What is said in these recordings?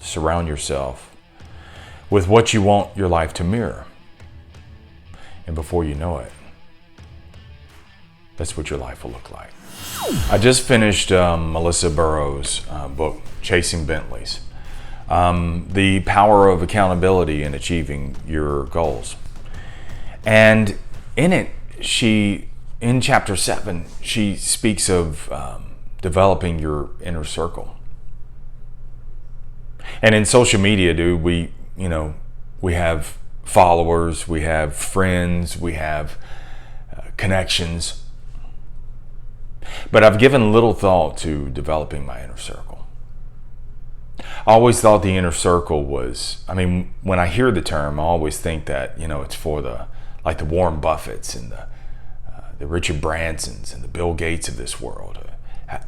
surround yourself with what you want your life to mirror. And before you know it, that's what your life will look like. I just finished Melissa Burrow's book, Chasing Bentleys. The power of accountability in achieving your goals. And in it, in chapter 7, she speaks of developing your inner circle. And in social media, dude, we have followers, we have friends, we have connections. But I've given little thought to developing my inner circle. I always thought the inner circle was, when I hear the term, I always think that, it's for the Warren Buffetts and the Richard Bransons and the Bill Gates of this world.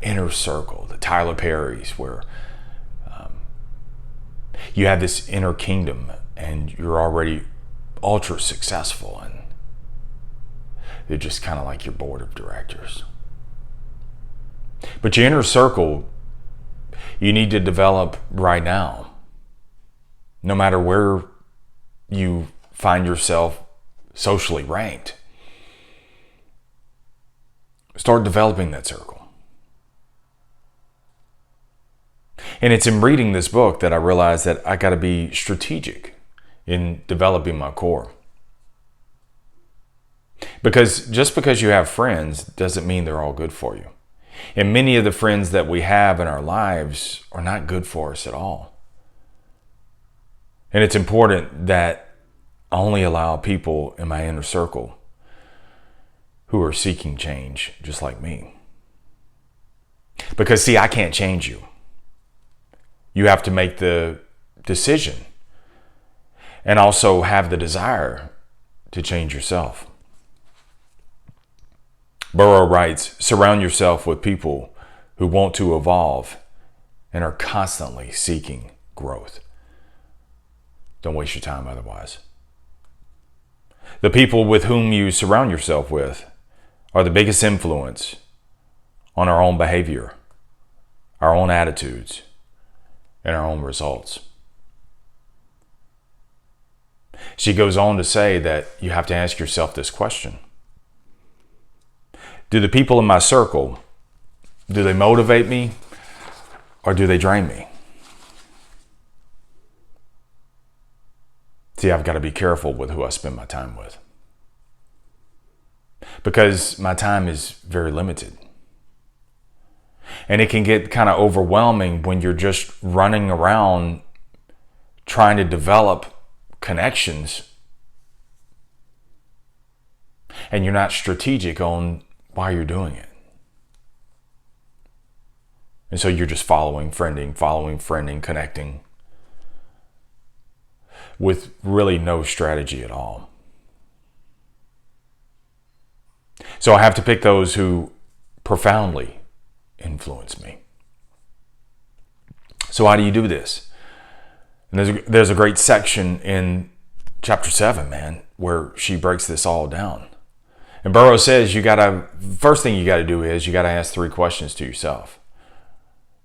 Inner circle, the Tyler Perrys, where you have this inner kingdom and you're already ultra successful and they're just kind of like your board of directors. But your inner circle, you need to develop right now. No matter where you find yourself socially ranked, start developing that circle. And it's in reading this book that I realized that I got to be strategic in developing my core. Because just because you have friends doesn't mean they're all good for you. And many of the friends that we have in our lives are not good for us at all. And it's important that I only allow people in my inner circle who are seeking change just like me. Because see, I can't change you. You have to make the decision and also have the desire to change yourself. Burrow writes, surround yourself with people who want to evolve and are constantly seeking growth. Don't waste your time otherwise. The people with whom you surround yourself with are the biggest influence on our own behavior, our own attitudes, and our own results. She goes on to say that you have to ask yourself this question. Do the people in my circle, do they motivate me or do they drain me? See, I've got to be careful with who I spend my time with. Because my time is very limited. And it can get kind of overwhelming when you're just running around trying to develop connections and you're not strategic on why you're doing it. And so you're just following, friending, connecting with really no strategy at all. So I have to pick those who profoundly influence me. So how do you do this? And there's a great section in chapter 7, man, where she breaks this all down. And Burrow says first thing you got to do is you got to ask 3 questions to yourself.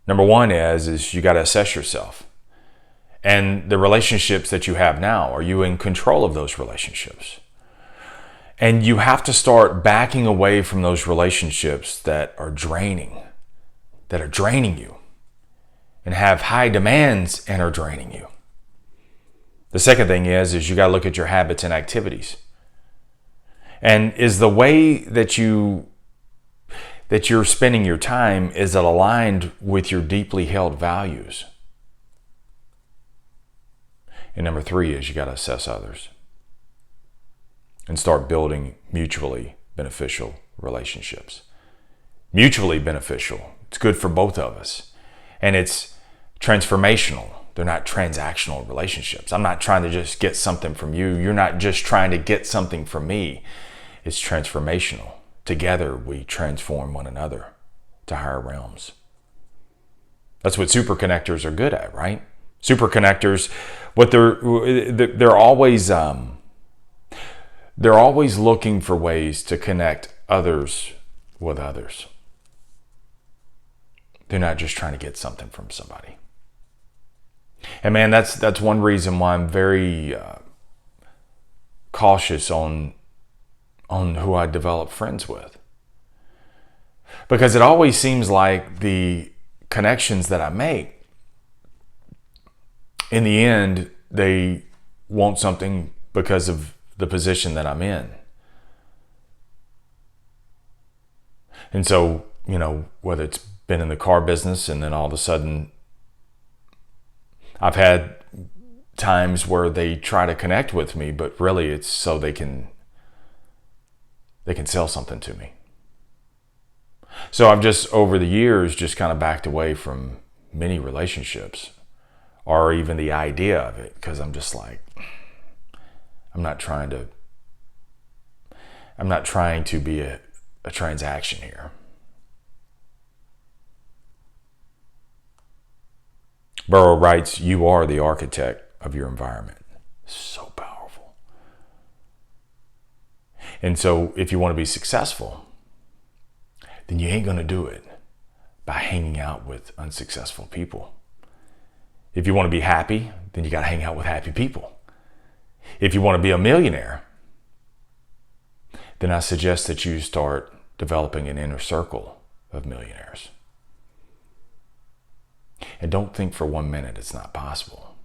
Number 1 is you got to assess yourself. And the relationships that you have now, are you in control of those relationships? And you have to start backing away from those relationships that are draining you and have high demands and are draining you. The second thing is you got to look at your habits and activities. And is the way that you're spending your time, is it aligned with your deeply held values? And number 3 is you got to assess others and start building mutually beneficial relationships. Mutually beneficial. It's good for both of us. And it's transformational. They're not transactional relationships. I'm not trying to just get something from you. You're not just trying to get something from me. It's transformational. Together we transform one another to higher realms. That's what super connectors are good at, right? Super connectors, what they're always looking for ways to connect others with others. They're not just trying to get something from somebody. And man, that's one reason why I'm very cautious on who I develop friends with. Because it always seems like the connections that I make, in the end, they want something because of the position that I'm in. And so, whether it's been in the car business and then all of a sudden I've had times where they try to connect with me, but really it's so they can sell something to me. So I've just, over the years, just kind of backed away from many relationships or even the idea of it, because I'm just like, I'm not trying to be a transaction here. Burrow writes, "You are the architect of your environment." So powerful. And so if you want to be successful, then you ain't going to do it by hanging out with unsuccessful people. If you want to be happy, then you got to hang out with happy people. If you want to be a millionaire, then I suggest that you start developing an inner circle of millionaires. And don't think for 1 minute it's not possible.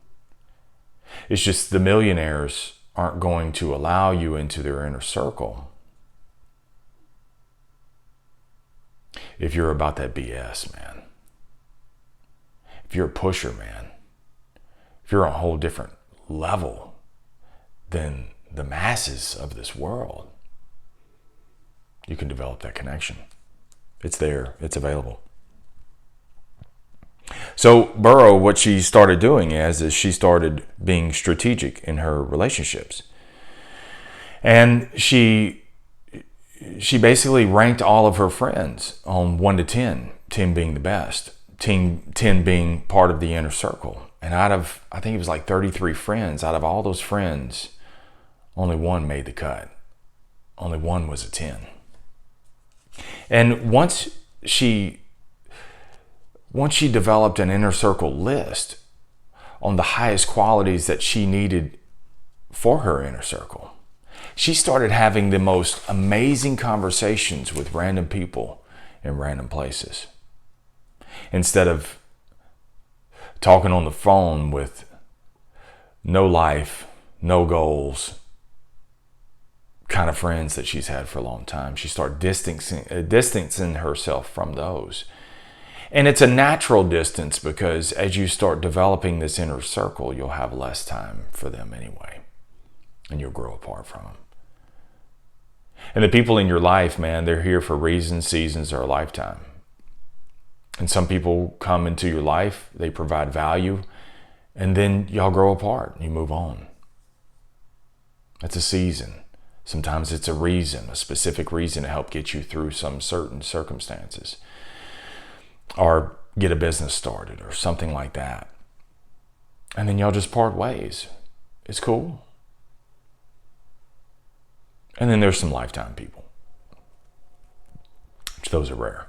It's just the millionaires aren't going to allow you into their inner circle if you're about that BS, man. If you're a pusher, man. If you're on a whole different level than the masses of this world, you can develop that connection. It's there. It's available. So Burrow, what she started doing is she started being strategic in her relationships. And she basically ranked all of her friends on 1 to 10, 10 being the best, 10 being part of the inner circle. And out of, I think it was like 33 friends, out of all those friends, only one made the cut. Only one was a 10. And once she developed an inner circle list on the highest qualities that she needed for her inner circle, she started having the most amazing conversations with random people in random places. Instead of talking on the phone with no life, no goals kind of friends that she's had for a long time, she started distancing herself from those. And it's a natural distance, because as you start developing this inner circle, you'll have less time for them anyway, and you'll grow apart from them. And the people in your life, man, they're here for reasons, seasons, or a lifetime. And some people come into your life, they provide value, and then y'all grow apart and you move on. That's a season. Sometimes it's a reason, a specific reason to help get you through some certain circumstances, or get a business started or something like that. And then y'all just part ways. It's cool. And then there's some lifetime people, which those are rare.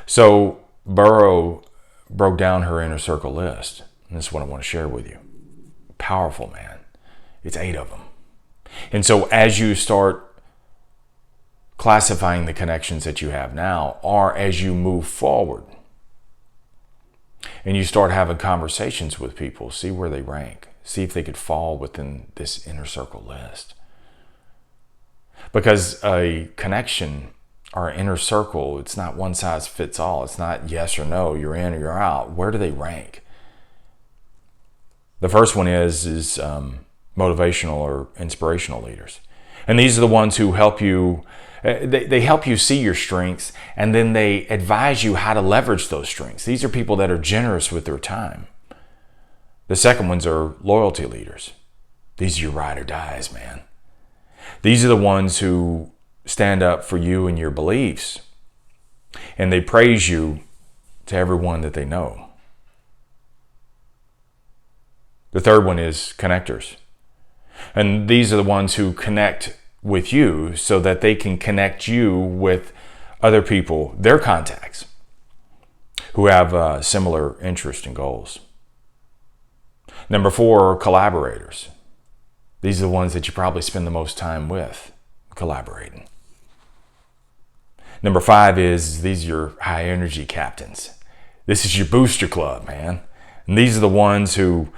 So Burrow broke down her inner circle list. And this is what I want to share with you. Powerful, man. It's 8 of them. And so as you start classifying the connections that you have now, or as you move forward and you start having conversations with people, see where they rank. See if they could fall within this inner circle list. Because a connection or an inner circle, it's not one size fits all. It's not yes or no, you're in or you're out. Where do they rank? The first one is motivational or inspirational leaders. And these are the ones who help you, they help you see your strengths, and then they advise you how to leverage those strengths. These are people that are generous with their time. The second ones are loyalty leaders. These are your ride or dies, man. These are the ones who stand up for you and your beliefs, and they praise you to everyone that they know. The third one is connectors. And these are the ones who connect with you so that they can connect you with other people, their contacts, who have similar interests and goals. Number 4, collaborators. These are the ones that you probably spend the most time with, collaborating. Number 5 is these are your high energy captains. This is your booster club, man. And these are the ones who,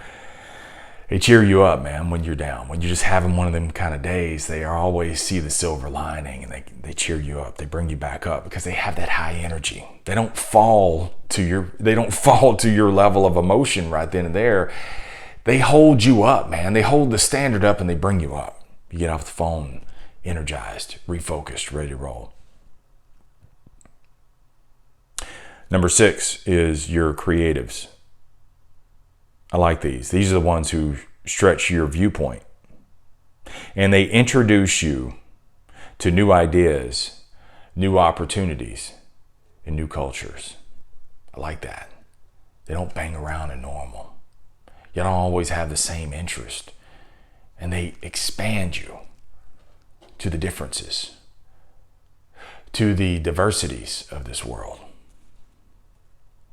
they cheer you up, man, when you're down. When you're just having one of them kind of days, they always see the silver lining, and they cheer you up. They bring you back up because they have that high energy. They don't fall to your level of emotion right then and there. They hold you up, man. They hold the standard up and they bring you up. You get off the phone energized, refocused, ready to roll. Number 6 is your creatives. I like these. These are the ones who stretch your viewpoint. And they introduce you to new ideas, new opportunities, and new cultures. I like that. They don't bang around in normal. You don't always have the same interest. And they expand you to the differences, to the diversities of this world.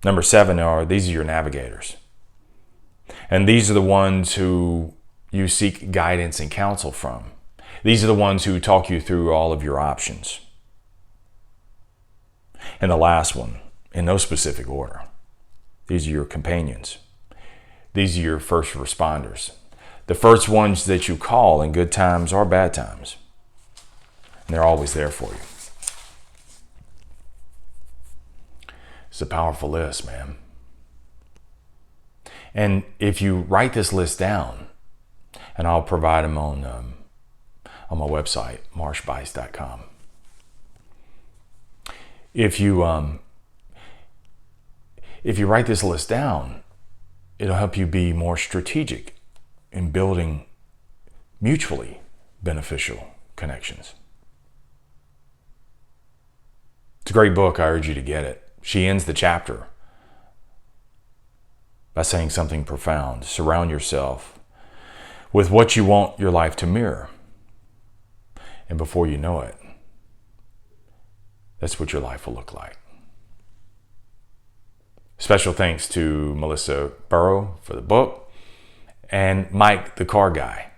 Number 7 these are your navigators. And these are the ones who you seek guidance and counsel from. These are the ones who talk you through all of your options. And the last one, in no specific order, these are your companions. These are your first responders. The first ones that you call in good times or bad times. And they're always there for you. It's a powerful list, man. And if you write this list down, and I'll provide them on my website, marshbice.com. If you write this list down, it'll help you be more strategic in building mutually beneficial connections. It's a great book. I urge you to get it. She ends the chapter by saying something profound. Surround yourself with what you want your life to mirror. And before you know it, that's what your life will look like. Special thanks to Melissa Burrow for the book, and Mike, the car guy.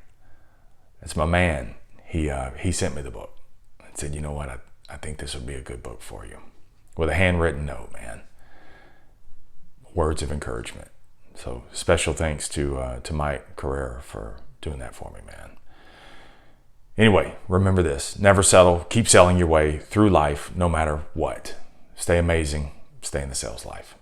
That's my man. He sent me the book and said, you know what, I think this would be a good book for you. With a handwritten note, man. Words of encouragement. So special thanks to Mike Carrera for doing that for me, man. Anyway, remember this. Never settle. Keep selling your way through life no matter what. Stay amazing. Stay in the sales life.